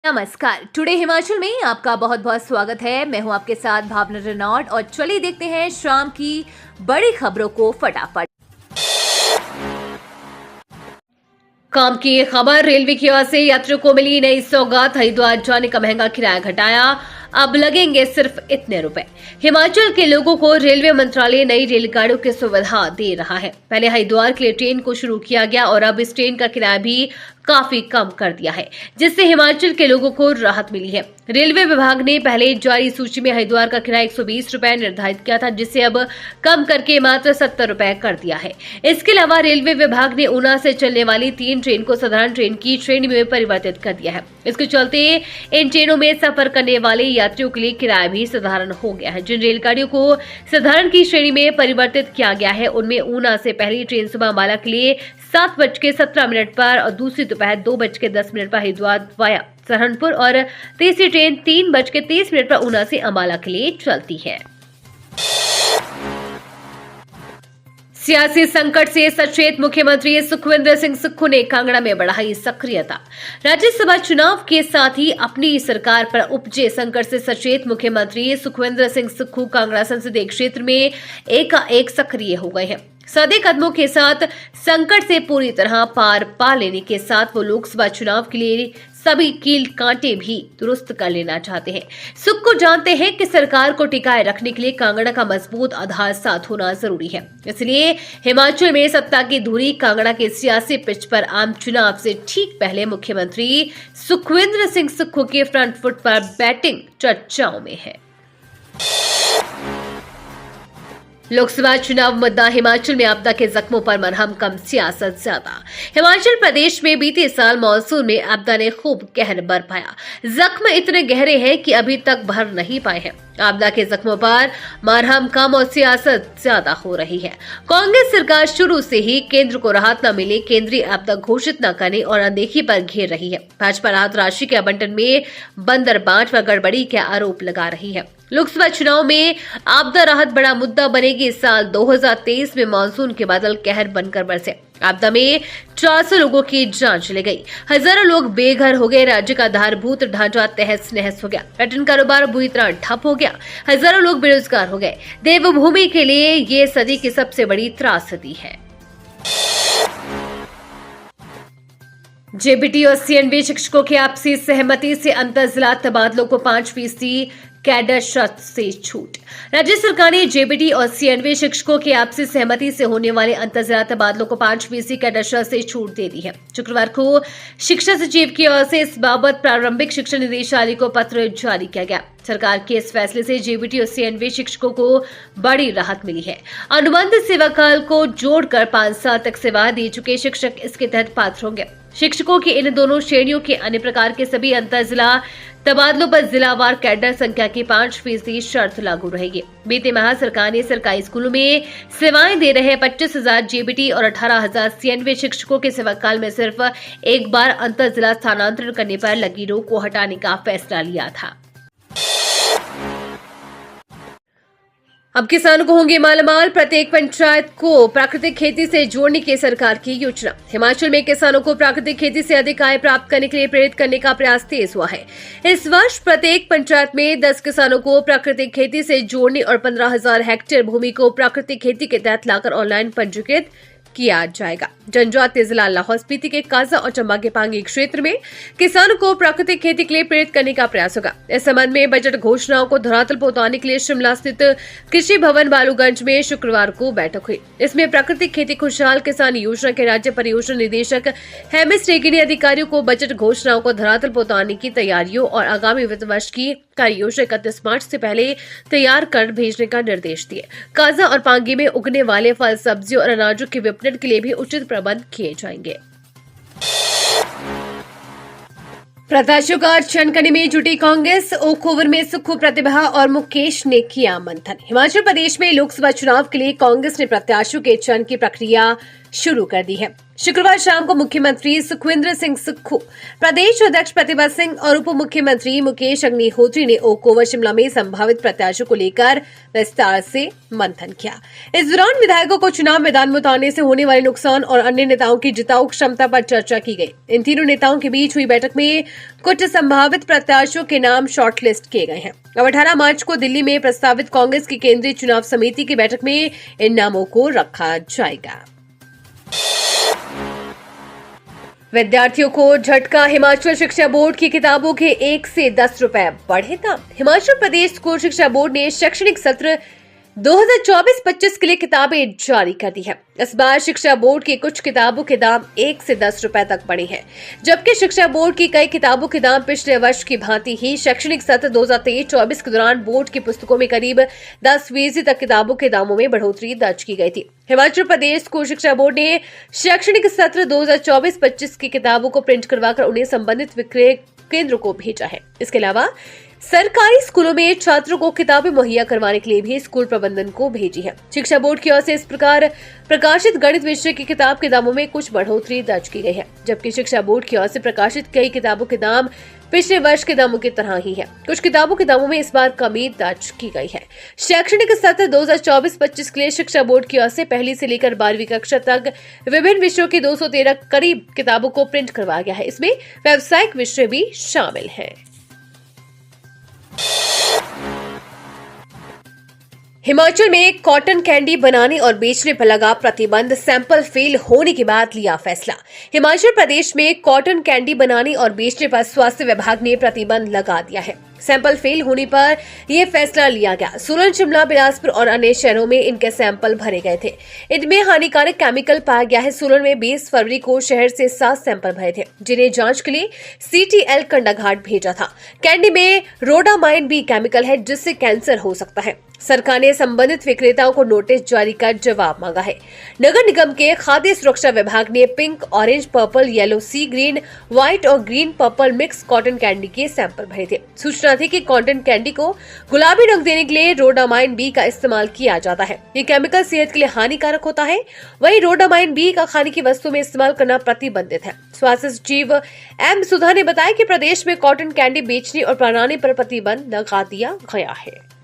नमस्कार। टुडे हिमाचल में आपका बहुत बहुत स्वागत है। मैं हूं आपके साथ भावना रेनॉल्ड और चलिए देखते हैं शाम की बड़ी खबरों को फटाफट। काम की खबर, रेलवे की ओर से यात्रियों को मिली नई सौगात, हरिद्वार जाने का महंगा किराया घटाया, अब लगेंगे सिर्फ इतने रुपए। हिमाचल के लोगों को रेलवे मंत्रालय नई रेलगाड़ियों की सुविधा दे रहा है। पहले हरिद्वार के लिए ट्रेन को शुरू किया गया और अब इस ट्रेन का किराया भी काफी कम कर दिया है, जिससे हिमाचल के लोगों को राहत मिली है। रेलवे विभाग ने पहले जारी सूची में हरिद्वार का किराया 120 रुपए निर्धारित किया था, जिसे अब कम करके मात्र 70 रुपए कर दिया है। इसके अलावा रेलवे विभाग ने ऊना से चलने वाली 3 ट्रेन को साधारण ट्रेन की श्रेणी में परिवर्तित कर दिया है। इसके चलते इन ट्रेनों में सफर करने वाले यात्रियों के लिए किराया भी साधारण हो गया है। जिन रेलगाड़ियों को साधारण की श्रेणी में परिवर्तित किया गया है, उनमें ऊना से पहली ट्रेन सुबह अम्बाला के लिए 7:17 पर और दूसरी दोपहर 2:10 पर हरिद्वार वाया सहारनपुर और तीसरी ट्रेन 3:30 पर ऊना से अम्बाला के लिए चलती है। सियासी संकट से सचेत मुख्यमंत्री सुखविंदर सिंह सुक्खू ने कांगड़ा में बढ़ाई सक्रियता। राज्यसभा चुनाव के साथ ही अपनी सरकार पर उपजे संकट से सचेत मुख्यमंत्री सुखविंदर सिंह सुक्खू कांगड़ा संसदीय क्षेत्र में एकाएक सक्रिय हो गए हैं। सादे कदमों के साथ संकट से पूरी तरह पार पा लेने के साथ वो लोकसभा चुनाव के लिए सभी कील कांटे भी दुरुस्त कर लेना चाहते हैं। सुक्खू जानते हैं कि सरकार को टिकाए रखने के लिए कांगड़ा का मजबूत आधार साथ होना जरूरी है। इसलिए हिमाचल में सत्ता की धुरी कांगड़ा के सियासी पिच पर आम चुनाव से ठीक पहले मुख्यमंत्री सुखविंदर सिंह सुक्खू के फ्रंट फुट पर बैटिंग चर्चाओं में है। लोकसभा चुनाव मुद्दा, हिमाचल में आपदा के जख्मों पर मरहम कम, सियासत ज्यादा। हिमाचल प्रदेश में बीते साल मानसून में आपदा ने खूब कहर बरपाया। जख्म इतने गहरे हैं कि अभी तक भर नहीं पाए हैं। आपदा के जख्मों पर मरहम कम और सियासत ज्यादा हो रही है। कांग्रेस सरकार शुरू से ही केंद्र को राहत न मिले, केंद्रीय आपदा घोषित न करने और अनदेखी पर घेर रही है। भाजपा राहत राशि के आवंटन में बंदरबांट व गड़बड़ी के आरोप लगा रही है। लोकसभा चुनाव में आपदा राहत बड़ा मुद्दा बनेगी। इस साल 2023 में मानसून के बादल कहर बनकर बरसे। आपदा में 400 लोगों की जान चली गई, हजारों लोग बेघर हो गए, राज्य का आधारभूत ढांचा तहस नहस हो गया, पर्यटन कारोबार बुरी तरह ठप हो गया, हजारों लोग बेरोजगार हो गए। देवभूमि के लिए ये सदी की सबसे बड़ी त्रासदी है। जेबीटी और सीएनवी शिक्षकों की आपसी सहमति से अंतर जिला तबादलों को 5% कैडर शर्त से छूट। राज्य सरकार ने जेबीटी और सीएनवी शिक्षकों की आपसी सहमति से होने वाले अंतर्जिला तबादलों को 5% कैडर शर्त से छूट दे दी है। शुक्रवार को शिक्षा सचिव की ओर से इस बाबत प्रारंभिक शिक्षा निदेशालय को पत्र जारी किया गया। सरकार के इस फैसले से जेबीटी और सीएनवी शिक्षकों को बड़ी राहत मिली है। अनुबंध सेवा काल को जोड़कर 5 साल तक सेवा दे चुके शिक्षक इसके तहत पात्र होंगे। शिक्षकों की इन दोनों श्रेणियों के अन्य प्रकार के सभी अंतर जिला तबादलों पर जिलावार कैडर संख्या की 5% शर्त लागू रहेगी। बीते माह सरकार ने सरकारी स्कूलों में सेवाएं दे रहे 25,000 जेबीटी और 18,000 सीएनवी शिक्षकों के सेवाकाल में सिर्फ एक बार अंतर जिला स्थानांतरण करने पर लगी रोक को हटाने का फैसला लिया था। अब किसानों को होंगे मालामाल, प्रत्येक पंचायत को प्राकृतिक खेती से जोड़ने की सरकार की योजना। हिमाचल में किसानों को प्राकृतिक खेती से अधिक आय प्राप्त करने के लिए प्रेरित करने का प्रयास तेज हुआ है। इस वर्ष प्रत्येक पंचायत में 10 किसानों को प्राकृतिक खेती से जोड़ने और 15,000 हेक्टेयर भूमि को प्राकृतिक खेती के तहत लाकर ऑनलाइन पंजीकृत किया जाएगा। जनजातीय जिला लाहौल स्पीति के काजा और चंबा के पांगी क्षेत्र में किसानों को प्राकृतिक खेती के लिए प्रेरित करने का प्रयास होगा। इस संबंध में बजट घोषणाओं को धरातल पर उतारने के लिए शिमला स्थित कृषि भवन बालूगंज में शुक्रवार को बैठक हुई। इसमें प्राकृतिक खेती खुशहाल किसान योजना के राज्य परियोजना निदेशक हेमिस रेगी ने अधिकारियों को बजट घोषणाओं को धरातल पर उतारने की तैयारियों और आगामी वित्त वर्ष की कार्य योजना 31 मार्च से पहले तैयार कर भेजने का निर्देश दिए। काजा और पांगी में उगने वाले फल, सब्जियों और अनाजों के विपणन के लिए भी उचित प्रबंध किए जाएंगे। प्रत्याशियों का चयन करने में जुटी कांग्रेस, ओक ओवर में सुक्खू, प्रतिभा और मुकेश ने किया मंथन। हिमाचल प्रदेश में लोकसभा चुनाव के लिए कांग्रेस ने प्रत्याशियों के चयन की प्रक्रिया शुरू कर दी है। शुक्रवार शाम को मुख्यमंत्री सुखविंदर सिंह सुक्खू, प्रदेश अध्यक्ष प्रतिभा सिंह और उप मुख्यमंत्री मुकेश अग्निहोत्री ने ओक ओवर शिमला में संभावित प्रत्याशियों को लेकर विस्तार से मंथन किया। इस दौरान विधायकों को चुनाव मैदान में उतारने से होने वाले नुकसान और अन्य नेताओं की जिताऊ क्षमता पर चर्चा की गई। इन तीनों नेताओं के बीच हुई बैठक में कुछ संभावित प्रत्याशियों के नाम शॉर्टलिस्ट किए गए हैं। अब 18 मार्च को दिल्ली में प्रस्तावित कांग्रेस की केंद्रीय चुनाव समिति की बैठक में इन नामों को रखा जाएगा। विद्यार्थियों को झटका, हिमाचल शिक्षा बोर्ड की किताबों के 1 से 10 रुपए बढ़े दाम। हिमाचल प्रदेश स्कूल शिक्षा बोर्ड ने शैक्षणिक सत्र 2024-25 के लिए किताबें जारी कर दी है। इस बार शिक्षा बोर्ड की कुछ किताबों के दाम 1 से 10 रुपए तक बढ़े हैं, जबकि शिक्षा बोर्ड की कई किताबों के दाम पिछले वर्ष की भांति ही शैक्षणिक सत्र 2023-24 के दौरान बोर्ड की पुस्तकों में करीब 10% तक किताबों के दामों में बढ़ोतरी दर्ज की गई थी। हिमाचल प्रदेश स्कूल शिक्षा बोर्ड ने शैक्षणिक सत्र 2024-25 की किताबों को प्रिंट करवाकर उन्हें संबंधित विक्रय केंद्रों को भेजा है। इसके अलावा सरकारी स्कूलों में छात्रों को किताबें मुहैया करवाने के लिए भी स्कूल प्रबंधन को भेजी है। शिक्षा बोर्ड की ओर से इस प्रकार प्रकाशित गणित विषय की किताब के दामों में कुछ बढ़ोतरी दर्ज की गई है, जबकि शिक्षा बोर्ड की ओर से प्रकाशित कई किताबों के दाम पिछले वर्ष के दामों की तरह ही है। कुछ किताबों के दामों में इस बार कमी दर्ज की गई है। शैक्षणिक सत्र 2024-25 के लिए शिक्षा बोर्ड की ओर से पहली से लेकर 12वीं कक्षा तक विभिन्न विषयों की 213 करीब किताबों को प्रिंट करवाया गया है। इसमें व्यावसायिक विषय भी शामिल है। हिमाचल में कॉटन कैंडी बनाने और बेचने पर लगा प्रतिबंध, सैंपल फेल होने के बाद लिया फैसला। हिमाचल प्रदेश में कॉटन कैंडी बनाने और बेचने पर स्वास्थ्य विभाग ने प्रतिबंध लगा दिया है। सैंपल फेल होने पर यह फैसला लिया गया। सोलन, शिमला, बिलासपुर और अन्य शहरों में इनके सैंपल भरे गए थे। इनमें हानिकारक केमिकल पाया गया है। सोलन में 20 फरवरी को शहर से 7 सैंपल भरे थे, जिन्हें जांच के लिए CTL कंडाघाट भेजा था। कैंडी में रोडामाइन भी केमिकल है, जिससे कैंसर हो सकता है। सरकार ने संबंधित विक्रेताओं को नोटिस जारी कर जवाब मांगा है। नगर निगम के खाद्य सुरक्षा विभाग ने पिंक, ऑरेंज, पर्पल, येलो, सी ग्रीन, व्हाइट और green purple mix cotton candy के सैंपल भरे थे। सूचना थी कि कॉटन कैंडी को गुलाबी रंग देने के लिए रोडामाइन बी का इस्तेमाल किया जाता है। ये केमिकल सेहत के लिए हानिकारक होता है। वहीं रोडामाइन बी का खाने की वस्तु में इस्तेमाल करना प्रतिबंधित है। स्वास्थ्य सचिव M सुधा ने बताया कि प्रदेश में कॉटन कैंडी बेचने और बनाने पर प्रतिबंध लगा दिया गया है।